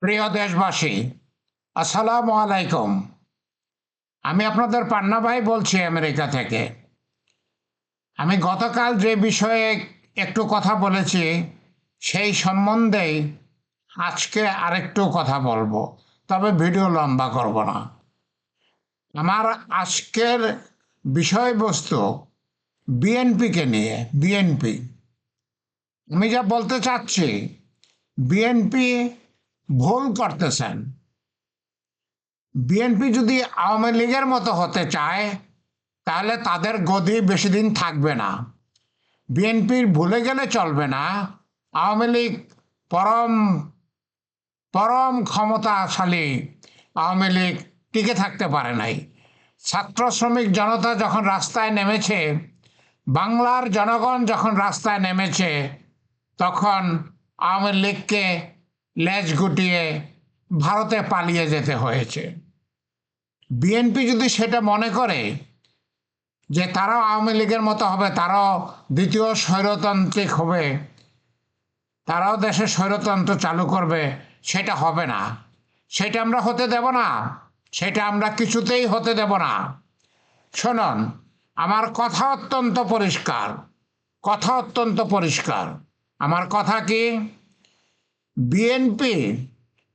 প্রিয় দেশবাসী, আসসালামু আলাইকুম। আমি আপনাদের পান্না ভাই বলছি আমেরিকা থেকে। আমি গতকাল যে বিষয়ে একটু কথা বলেছি সেই সম্বন্ধেই আজকে আরেকটু কথা বলবো, তবে ভিডিও লম্বা করব না। আমার আজকের বিষয়বস্তু বিএনপিকে নিয়ে। বিএনপি, আমি যা বলতে চাচ্ছি, বিএনপি ভুল করতেছেন। বিএনপি যদি আওয়ামী লীগের মতো হতে চায় তাহলে তাদের গদি বেশি দিন থাকবে না। বিএনপির ভুলে গেলে চলবে না, আওয়ামী লীগ পরম পরম ক্ষমতাশালী আওয়ামী লীগ টিকে থাকতে পারে নাই। ছাত্র শ্রমিক জনতা যখন রাস্তায় নেমেছে, বাংলার জনগণ যখন রাস্তায় নেমেছে, তখন আওয়ামী লীগকে লেজ গুটিয়ে ভারতে পালিয়ে যেতে হয়েছে। বিএনপি যদি সেটা মনে করে যে তারাও আওয়ামী লীগের মতো হবে, তারাও দ্বিতীয় স্বৈরতান্ত্রিক হবে, তারাও দেশে স্বৈরতন্ত্র চালু করবে, সেটা হবে না। সেটা আমরা হতে দেব না, সেটা আমরা কিছুতেই হতে দেব না। শুনুন, আমার কথা অত্যন্ত পরিষ্কার, কথা অত্যন্ত পরিষ্কার। আমার কথা কি, বিএনপি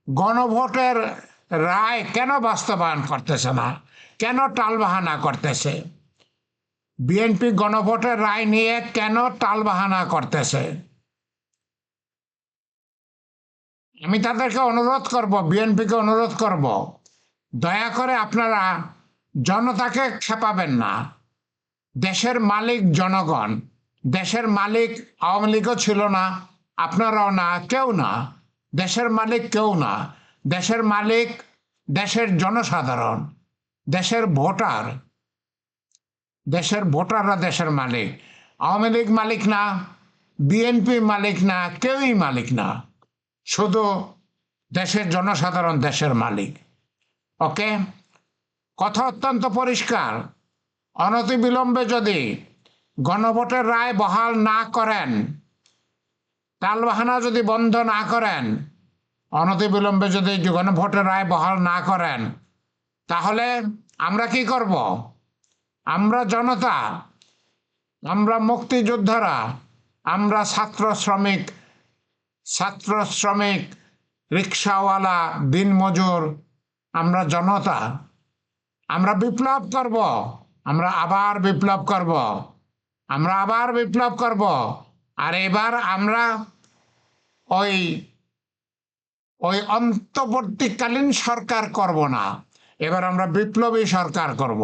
গণভোটের রায় কেন বাস্তবায়ন করতেছে না, কেন টালবাহানা করতেছে? বিএনপি গণভোটের রায় নিয়ে কেন টালবাহানা করতেছে? আমি তাদেরকে অনুরোধ করব, বিএনপিকে অনুরোধ করব, দয়া করে আপনারা জনতাকে খেপাবেন না। দেশের মালিক জনগণ, দেশের মালিক আওয়ামী লীগও ছিল না, আপনারাও না, কেউ না। দেশের মালিক কেউ না। দেশের মালিক দেশের জনসাধারণ, দেশের ভোটার। দেশের ভোটাররা দেশের মালিক। আওয়ামী লীগ মালিক না, বিএনপি মালিক না, কেউই মালিক না। শুধু দেশের জনসাধারণ দেশের মালিক। ওকে, কথা অত্যন্ত পরিষ্কার। অনতিবিলম্বে যদি গণভোটের রায় বহাল না করেন, টালবাহানা যদি বন্ধ না করেন, অনতিবিলম্বে যদি গণভোটের রায় বহাল না করেন, তাহলে আমরা কি করব? আমরা জনতা, আমরা মুক্তিযোদ্ধারা, আমরা ছাত্র শ্রমিক, রিক্সাওয়ালা, দিনমজুর, আমরা জনতা, আমরা বিপ্লব করব। আমরা আবার বিপ্লব করব। আমরা আবার বিপ্লব করব। আর এবার আমরা ওই ওই অন্তর্বর্তীকালীন সরকার করব না, এবার আমরা বিপ্লবী সরকার করব।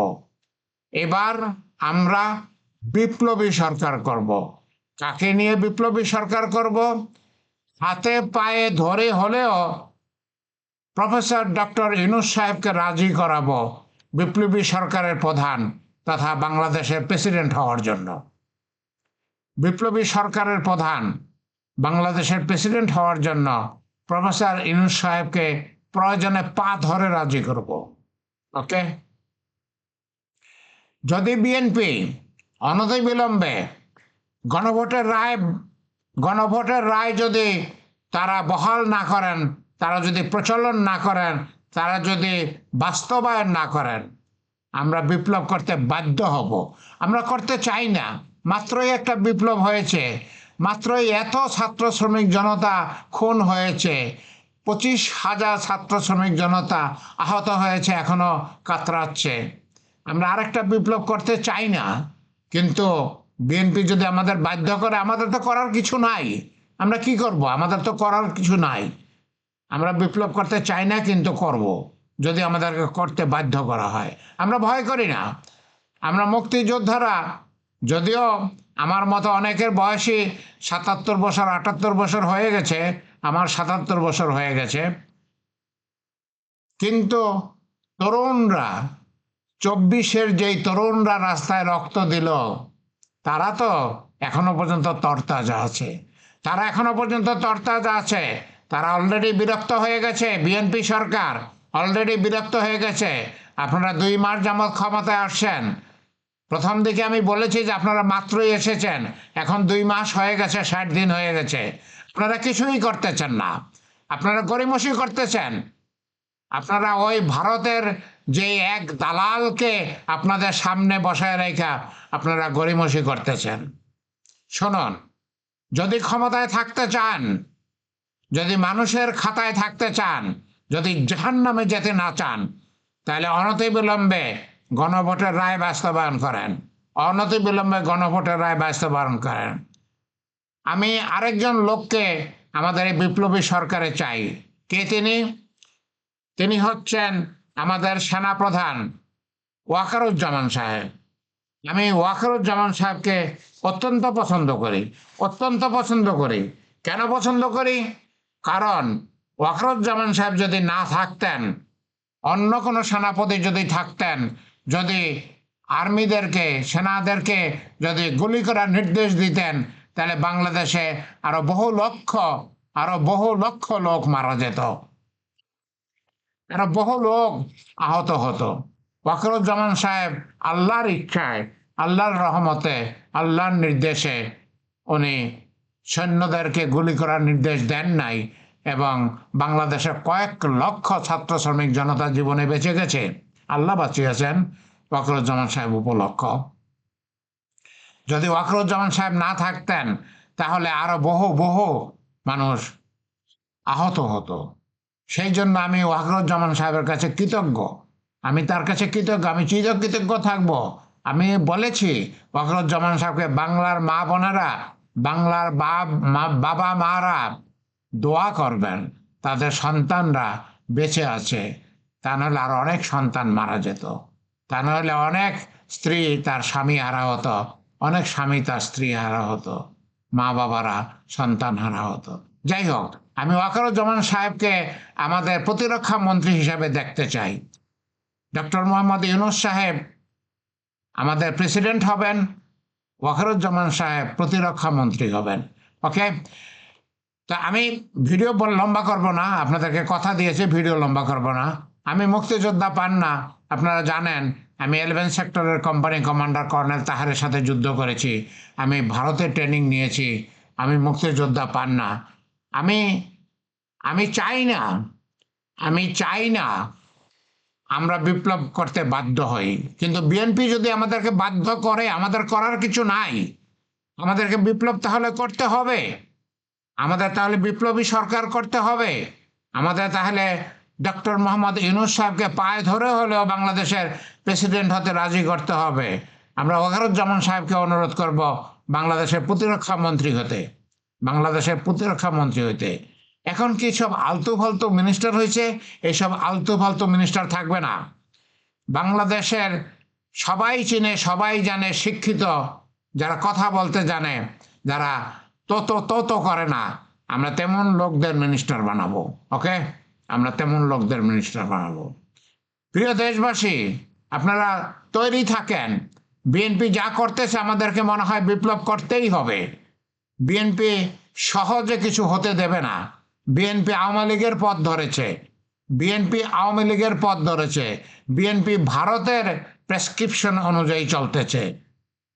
এবার আমরা বিপ্লবী সরকার করব। কাকে নিয়ে বিপ্লবী সরকার করব? হাতে পায়ে ধরে হলেও প্রফেসর ডক্টর ইউনূস সাহেবকে রাজি করাবো বিপ্লবী সরকারের প্রধান তথা বাংলাদেশের প্রেসিডেন্ট হওয়ার জন্য। বিপ্লবী সরকারের প্রধান বাংলাদেশের প্রেসিডেন্ট হওয়ার জন্য প্রফেসর ইউনূস সাহেবকে প্রয়োজনে পা ধরে রাজি করব। ওকে, যদি বিএনপি অনতিবিলম্বে গণভোটের রায় যদি তারা বহাল না করেন, তারা যদি প্রচলন না করেন, তারা যদি বাস্তবায়ন না করেন, আমরা বিপ্লব করতে বাধ্য হব। আমরা করতে চাই না, মাত্রই একটা বিপ্লব হয়েছে, মাত্রই এত ছাত্র শ্রমিক জনতা খুন হয়েছে, 25,000 ছাত্র শ্রমিক জনতা আহত হয়েছে, এখনো কাতরাচ্ছে। আমরা আরেকটা বিপ্লব করতে চাই না, কিন্তু বিএনপি যদি আমাদের বাধ্য করে, আমাদের তো করার কিছু নাই। আমরা কি করব? আমাদের তো করার কিছু নাই। আমরা বিপ্লব করতে চাই না, কিন্তু করব যদি আমাদেরকে করতে বাধ্য করা হয়। আমরা ভয় করি না। আমরা মুক্তিযোদ্ধারা, যদিও আমার মতো অনেকের বয়সী 77 বছর 78 বছর হয়ে গেছে, আমার 77 বছর হয়ে গেছে, কিন্তু তরুণরা, 24-এর যেই তরুণরা রাস্তায় রক্ত দিল, তারা তো এখনো পর্যন্ত তরতাজা আছে। তারা এখনো পর্যন্ত তরতাজা আছে। তারা অলরেডি বিরক্ত হয়ে গেছে। বিএনপি সরকার অলরেডি বিরক্ত হয়ে গেছে। আপনারা 2 মাস যাবৎ ক্ষমতায় আসছেন। প্রথম দিকে আমি বলেছি যে আপনারা মাত্রই এসেছেন, এখন 2 মাস হয়ে গেছে, 60 দিন হয়ে গেছে, আপনারা কিছুই করতেছেন না। আপনারা গড়িমসি করতেছেন। আপনারা ওই ভারতের যে এক দালালকে আপনাদের সামনে বসায় রেখা আপনারা গড়িমসি করতেছেন। শুনুন, যদি ক্ষমতায় থাকতে চান, যদি মানুষের খাতায় থাকতে চান, যদি জাহান্নামে যেতে না চান, তাহলে অনতিবিলম্বে গণভোটের রায় বাস্তবায়ন করেন। অনতিবিলম্বে গণভোটের রায় বাস্তবায়ন করেন। আমি আরেকজন লোককে আমাদের এই বিপ্লবী সরকারে চাই। কে তিনি? তিনি হচ্ছেন আমাদের সেনাপ্রধান ওয়াকারুজ্জামান সাহেব। আমি ওয়াকারুজ্জামান সাহেবকে অত্যন্ত পছন্দ করি, অত্যন্ত পছন্দ করি। কেন পছন্দ করি? কারণ ওয়াকারুজ্জামান সাহেব যদি না থাকতেন, অন্য কোনো সেনাপতি যদি থাকতেন, যদি আর্মিদেরকে, সেনাদেরকে যদি গুলি করার নির্দেশ দিতেন, তাহলে বাংলাদেশে আরো বহু লক্ষ লোক মারা যেত, আরো বহু লোক আহত হতো। ওয়াকারুজ্জামান সাহেব আল্লাহর ইচ্ছায়, আল্লাহর রহমতে, আল্লাহর নির্দেশে উনি সৈন্যদেরকে গুলি করার নির্দেশ দেন নাই, এবং বাংলাদেশের কয়েক লক্ষ ছাত্র শ্রমিক জনতা জীবনে বেঁচে গেছে। আল্লাহ বাঁচিয়েছেন ওয়াকারুজ্জামান সাহেব উপলক্ষ। যদি ওয়াকারুজ্জামান সাহেব না থাকতেন, তাহলে আরো বহু মানুষ আহত হতো। সেই জন্য আমি ওয়াকারুজ্জামান সাহেবের কাছে কৃতজ্ঞ। আমি তার কাছে কৃতজ্ঞ, আমি চিরকৃতজ্ঞ থাকব। আমি বলেছি ওয়াকারুজ্জামান সাহেবকে, বাংলার মা বোনেরা, বাংলার বাবা মারা দোয়া করবেন, তাদের সন্তানরা বেঁচে আছে। তা নাহলে আর অনেক সন্তান মারা যেত, তা নাহলে অনেক স্ত্রী তার স্বামী হারা হতো, অনেক স্বামী তার স্ত্রী হারা হতো, মা বাবারা সন্তান হারা হতো। যাই হোক, আমি ওয়াকারুজ্জামান সাহেবকে আমাদের প্রতিরক্ষা মন্ত্রী হিসাবে দেখতে চাই। ডক্টর মোহাম্মদ ইউনূস সাহেব আমাদের প্রেসিডেন্ট হবেন, ওয়াকারুজ্জামান সাহেব প্রতিরক্ষা মন্ত্রী হবেন। ওকে, তো আমি ভিডিও লম্বা করব না, আপনাদেরকে কথা দিয়েছি ভিডিও লম্বা করব না। আমি মুক্তিযোদ্ধা পান্না, আপনারা জানেন আমি 11 সেক্টরের কোম্পানি কমান্ডার কর্নেল তাহারের সাথে যুদ্ধ করেছি, আমি ভারতে ট্রেনিং নিয়েছি। আমি মুক্তিযোদ্ধা পান্না। আমি চাই না আমরা বিপ্লব করতে বাধ্য হই, কিন্তু বিএনপি যদি আমাদেরকে বাধ্য করে, আমাদের করার কিছু নাই। আমাদেরকে বিপ্লব তাহলে করতে হবে, আমাদের তাহলে বিপ্লবী সরকার করতে হবে, আমাদের তাহলে ডক্টর মোহাম্মদ ইউনূস সাহেবকে পায়ে ধরে হলেও বাংলাদেশের প্রেসিডেন্ট হতে রাজি করতে হবে। আমরা ওয়াকারুজ্জামান সাহেবকে অনুরোধ করব বাংলাদেশের প্রতিরক্ষা মন্ত্রী হতে, বাংলাদেশের প্রতিরক্ষা মন্ত্রী হইতে। এখন কি সব আলতু ফালতু মিনিস্টার হয়েছে? এইসব আলতু ফালতু মিনিস্টার থাকবে না। বাংলাদেশের সবাই চিনে, সবাই জানে, শিক্ষিত যারা কথা বলতে জানে, যারা তো করে না, আমরা তেমন লোকদের মিনিস্টার বানাবো। ওকে, আমরা তেমন লোকদের মিনিস্টার বানাবো। প্রিয় দেশবাসী, আপনারা তৈরি থাকেন। বিএনপি যা করতেছে আমাদেরকে মনে হয় বিপ্লব করতেই হবে। বিএনপি সহজে কিছু হতে দেবে না। বিএনপি আওয়ামী লীগের পথ ধরেছে, বিএনপি ভারতের প্রেসক্রিপশন অনুযায়ী চলতেছে।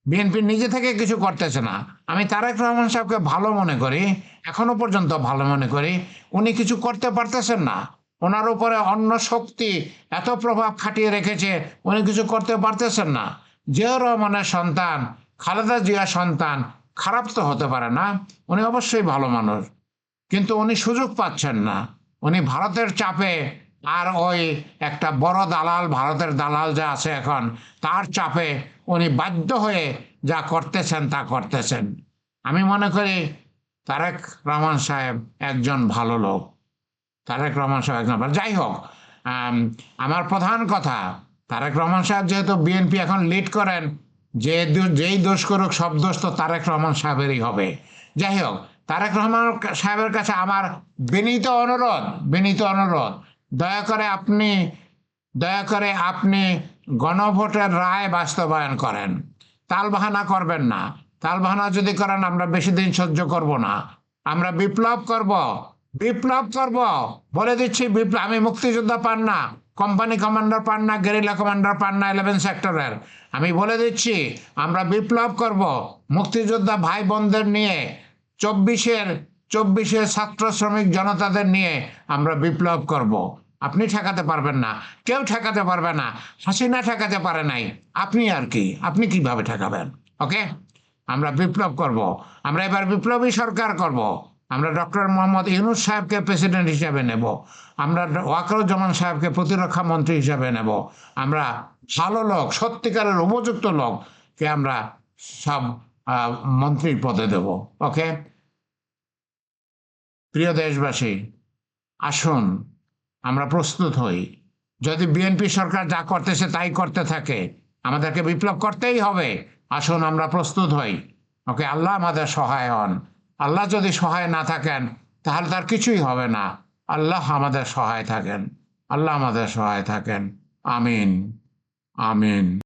বিএনপি নিজে থেকে কিছু করতেছে না। আমি তারেক রহমান সাহেবকে ভালো মনে করি, এখনো পর্যন্ত ভালো মনে করি। উনি কিছু করতে পারতেছেন না, ওনার উপরে অন্য শক্তি এত প্রভাব খাটিয়ে রেখেছে, উনি কিছু করতে পারতেছেন না। জিয়াউর রহমানের সন্তান, খালেদা জিয়ার সন্তান, খারাপ তো হতে পারে না, উনি অবশ্যই ভালো মানুষ, কিন্তু উনি সুযোগ পাচ্ছেন না। উনি ভারতের চাপে, আর ওই একটা বড় দালাল, ভারতের দালাল যা আছে এখন, তার চাপে উনি বাধ্য হয়ে যা করতেছেন তা করতেছেন। আমি মনে করি তারেক রহমান সাহেব একজন ভালো লোক, তারেক রহমান সাহেব একজন ভালো। যাই হোক, আমার প্রধান কথা, তারেক রহমান সাহেব যেহেতু বিএনপি এখন লিড করেন, যেই দোষ করুক সব দোষ তো তারেক রহমান সাহেবেরই হবে। যাই হোক, তারেক রহমান সাহেবের কাছে আমার বিনীত অনুরোধ, দয়া করে আপনি গণভোটের রায় বাস্তবায়ন করেন। তালবাহানা করবেন না। তালবাহানা যদি করেন আমরা বেশি দিন সহ্য করব না। আমরা বিপ্লব করব বলে দিচ্ছি। আমি মুক্তিযোদ্ধা পান্না, কোম্পানি কমান্ডার পান্না, গেরিলা কমান্ডার পান্না 11 সেক্টরের। আমি বলে দিচ্ছি আমরা বিপ্লব করব। মুক্তিযোদ্ধা ভাই বোনদের নিয়ে 24-এর 24-এ ছাত্র শ্রমিক জনতাদের নিয়ে আমরা বিপ্লব করব। আপনি ঠেকাতে পারবেন না, কেউ ঠেকাতে পারবে না। হাসিনা ঠেকাতে পারে নাই, আপনি আর কি, আপনি কিভাবে ঠেকাবেন? ওকে, আমরা বিপ্লব করব। আমরা এবার বিপ্লবী সরকার করব। আমরা ডক্টর মোহাম্মদ ইউনূস সাহেবকে প্রেসিডেন্ট হিসেবে নেব। আমরা ওয়াকারুজ্জামান সাহেবকে প্রতিরক্ষা মন্ত্রী হিসেবে নেব। আমরা ভালো লোক, সত্যিকারের উপযুক্ত লোককে আমরা সব মন্ত্রীর পদে দেব। ওকে, প্রিয় দেশবাসী, আসুন আমরা প্রস্তুত হই। যদি বিএনপি সরকার যা করতেছে তাই করতে থাকে, আমাদেরকে বিপ্লব করতেই হবে। আসুন আমরা প্রস্তুত হই। ওকে, আল্লাহ আমাদের সহায় হন। আল্লাহ যদি সহায় না থাকেন তাহলে তার কিছুই হবে না। আল্লাহ আমাদের সহায় থাকেন, আল্লাহ আমাদের সহায় থাকেন। আমিন, আমিন।